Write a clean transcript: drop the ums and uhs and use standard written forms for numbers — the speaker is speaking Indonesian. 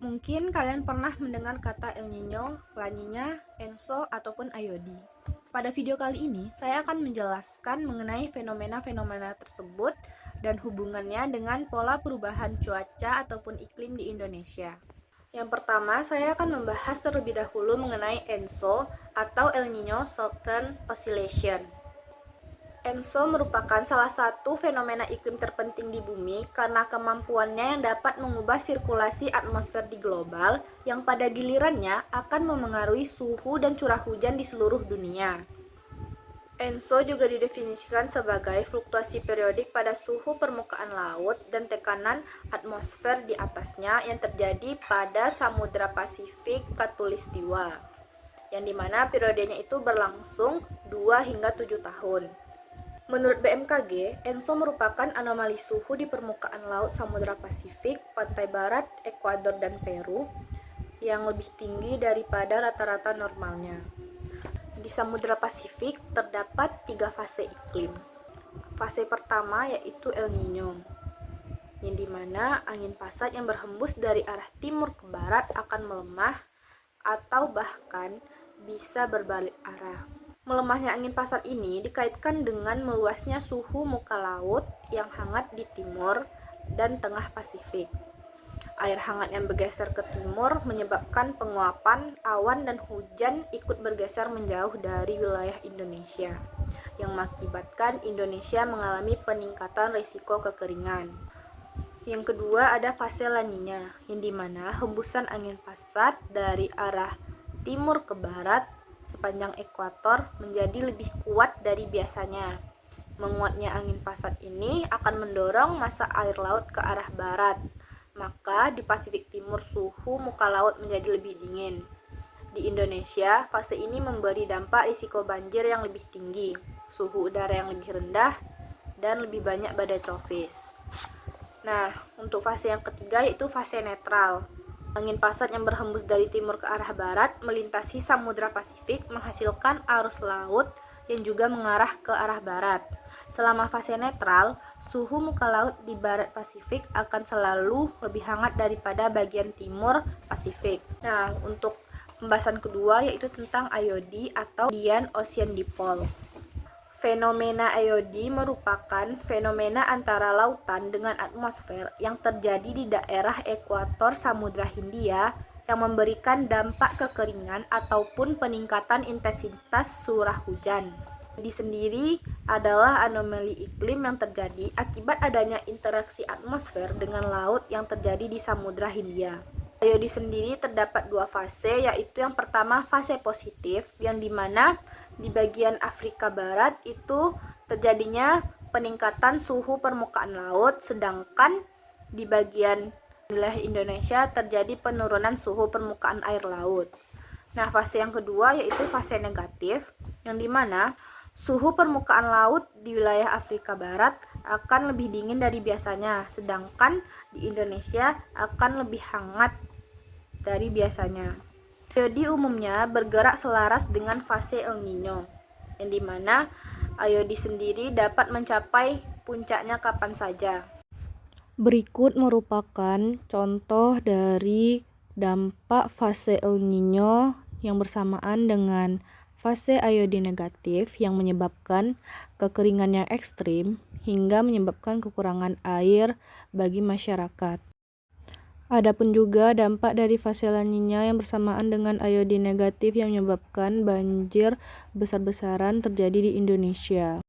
Mungkin kalian pernah mendengar kata El Niño, La Niña, Enso, ataupun Ayodi. Pada video kali ini, saya akan menjelaskan mengenai fenomena-fenomena tersebut dan hubungannya dengan pola perubahan cuaca ataupun iklim di Indonesia. Yang pertama, saya akan membahas terlebih dahulu mengenai ENSO atau El Niño Southern Oscillation. ENSO merupakan salah satu fenomena iklim terpenting di bumi karena kemampuannya yang dapat mengubah sirkulasi atmosfer di global yang pada gilirannya akan memengaruhi suhu dan curah hujan di seluruh dunia. ENSO juga didefinisikan sebagai fluktuasi periodik pada suhu permukaan laut dan tekanan atmosfer di atasnya yang terjadi pada Samudra Pasifik Khatulistiwa, yang dimana periodenya itu berlangsung 2 hingga 7 tahun. Menurut BMKG, ENSO merupakan anomali suhu di permukaan laut Samudra Pasifik, pantai barat, Ekuador, dan Peru yang lebih tinggi daripada rata-rata normalnya. Di Samudra Pasifik terdapat 3 fase iklim. Fase pertama yaitu El Niño, yang dimana angin pasat yang berhembus dari arah timur ke barat akan melemah atau bahkan bisa berbalik arah. Melemahnya angin pasat ini dikaitkan dengan meluasnya suhu muka laut yang hangat di timur dan tengah Pasifik. Air hangat yang bergeser ke timur menyebabkan penguapan awan dan hujan ikut bergeser menjauh dari wilayah Indonesia, yang mengakibatkan Indonesia mengalami peningkatan risiko kekeringan. Yang kedua ada fase La Niña, yang dimana hembusan angin pasat dari arah timur ke barat sepanjang ekuator menjadi lebih kuat dari biasanya. Menguatnya angin pasat ini akan mendorong massa air laut ke arah barat, maka di Pasifik Timur suhu muka laut menjadi lebih dingin. Di Indonesia, fase ini memberi dampak risiko banjir yang lebih tinggi, suhu udara yang lebih rendah, dan lebih banyak badai tropis. Nah, untuk fase yang ketiga yaitu fase netral. Angin pasat yang berhembus dari timur ke arah barat melintasi Samudra Pasifik menghasilkan arus laut yang juga mengarah ke arah barat. Selama fase netral, suhu muka laut di barat Pasifik akan selalu lebih hangat daripada bagian timur Pasifik. Nah, untuk pembahasan kedua yaitu tentang IOD atau Indian Ocean Dipole. Fenomena IOD merupakan fenomena antara lautan dengan atmosfer yang terjadi di daerah ekuator Samudra Hindia yang memberikan dampak kekeringan ataupun peningkatan intensitas curah hujan. IOD sendiri adalah anomali iklim yang terjadi akibat adanya interaksi atmosfer dengan laut yang terjadi di Samudra Hindia. IOD sendiri terdapat 2 fase, yaitu yang pertama fase positif, yang dimana di bagian Afrika Barat itu terjadinya peningkatan suhu permukaan laut, sedangkan di bagian wilayah Indonesia terjadi penurunan suhu permukaan air laut. Nah, fase yang kedua yaitu fase negatif, yang dimana suhu permukaan laut di wilayah Afrika Barat akan lebih dingin dari biasanya, sedangkan di Indonesia akan lebih hangat dari biasanya. IOD umumnya bergerak selaras dengan fase El Niño, yang dimana IOD sendiri dapat mencapai puncaknya kapan saja. Berikut merupakan contoh dari dampak fase El Niño yang bersamaan dengan fase IOD negatif yang menyebabkan kekeringan yang ekstrim hingga menyebabkan kekurangan air bagi masyarakat. Adapun juga dampak dari fase La Niña yang bersamaan dengan IOD negatif yang menyebabkan banjir besar-besaran terjadi di Indonesia.